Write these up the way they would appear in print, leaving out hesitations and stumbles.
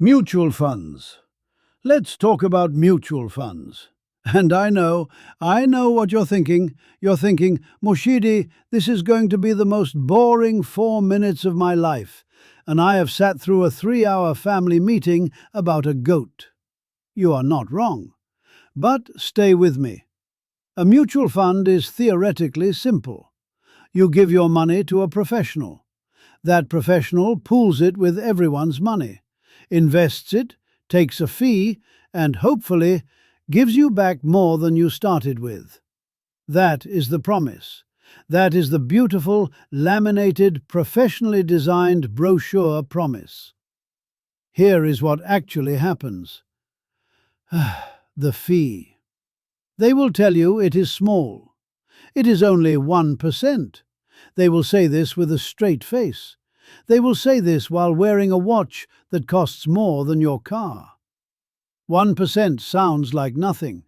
Mutual funds. Let's talk about mutual funds. And I know what you're thinking. You're thinking, Moshidi, this is going to be the most boring 4 minutes of my life, and I have sat through a 3-hour family meeting about a goat. You are not wrong. But stay with me. A mutual fund is theoretically simple. You give your money to a professional. That professional pools it with everyone's money, invests it, takes a fee, and hopefully gives you back more than you started with. That is the promise. That is the beautiful, laminated, professionally designed brochure promise. Here is what actually happens. The fee. They will tell you it is small. It is only 1%. They will say this with a straight face. They will say this while wearing a watch that costs more than your car. 1% sounds like nothing.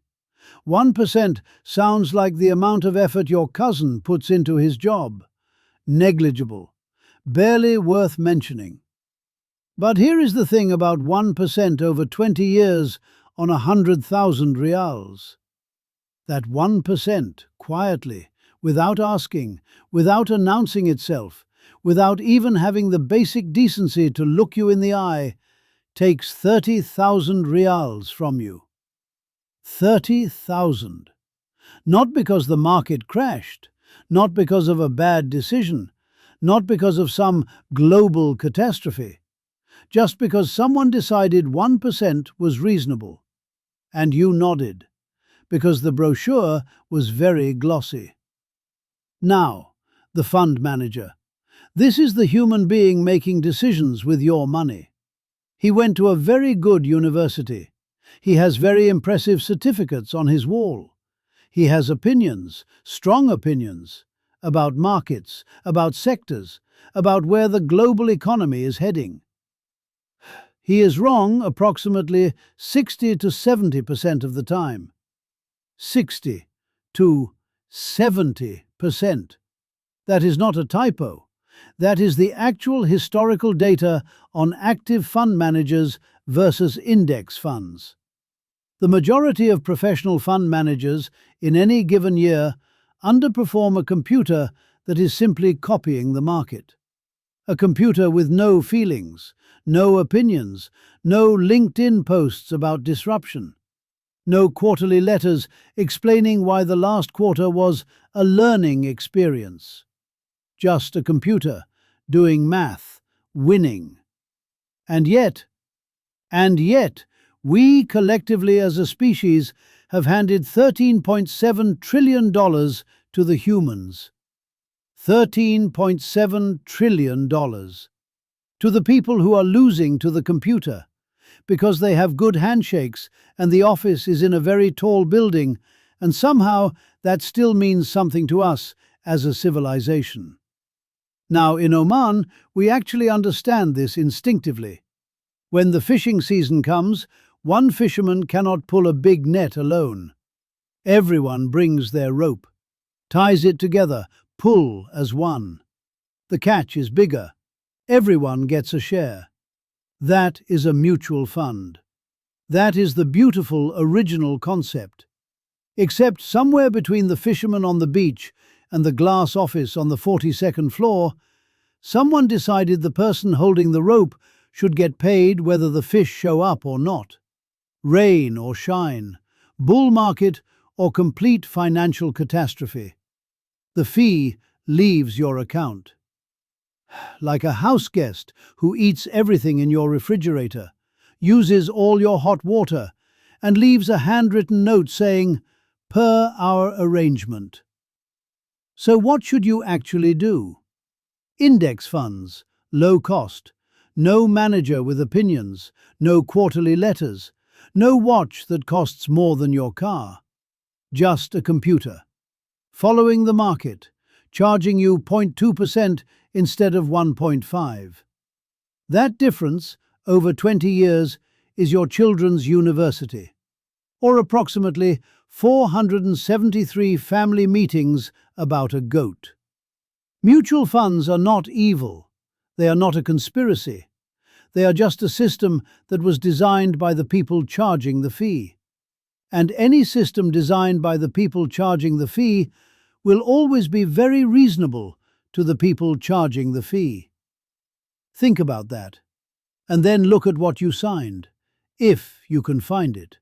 1% sounds like the amount of effort your cousin puts into his job. Negligible. Barely worth mentioning. But here is the thing about 1% over 20 years on 100,000 rials. That 1%, quietly, without asking, without announcing itself, without even having the basic decency to look you in the eye, takes 30,000 rials from you. 30,000. Not because the market crashed, not because of a bad decision, not because of some global catastrophe, just because someone decided 1% was reasonable. And you nodded, because the brochure was very glossy. Now, the fund manager. This is the human being making decisions with your money. He went to a very good university. He has very impressive certificates on his wall. He has opinions, strong opinions, about markets, about sectors, about where the global economy is heading. He is wrong approximately 60 to 70% of the time. 60 to 70%. That is not a typo. That is the actual historical data on active fund managers versus index funds. The majority of professional fund managers in any given year underperform a computer that is simply copying the market. A computer with no feelings, no opinions, no LinkedIn posts about disruption, no quarterly letters explaining why the last quarter was a learning experience. Just a computer, doing math, winning. And yet, we collectively as a species have handed $13.7 trillion to the humans. $13.7 trillion. To the people who are losing to the computer, because they have good handshakes and the office is in a very tall building, and somehow that still means something to us as a civilization. Now, in Oman, we actually understand this instinctively. When the fishing season comes, one fisherman cannot pull a big net alone. Everyone brings their rope, ties it together, pull as one. The catch is bigger. Everyone gets a share. That is a mutual fund. That is the beautiful original concept. Except somewhere between the fisherman on the beach and the glass office on the 42nd floor, someone decided the person holding the rope should get paid whether the fish show up or not. Rain or shine, bull market or complete financial catastrophe. The fee leaves your account. Like a house guest who eats everything in your refrigerator, uses all your hot water, and leaves a handwritten note saying, "Per our arrangement." So what should you actually do? Index funds, low cost, no manager with opinions, no quarterly letters, no watch that costs more than your car. Just a computer. Following the market, charging you 0.2% instead of 1.5. That difference, over 20 years, is your children's university, or approximately 473 family meetings about a goat. Mutual funds are not evil. They are not a conspiracy. They are just a system that was designed by the people charging the fee. And any system designed by the people charging the fee will always be very reasonable to the people charging the fee. Think about that, and then look at what you signed, if you can find it.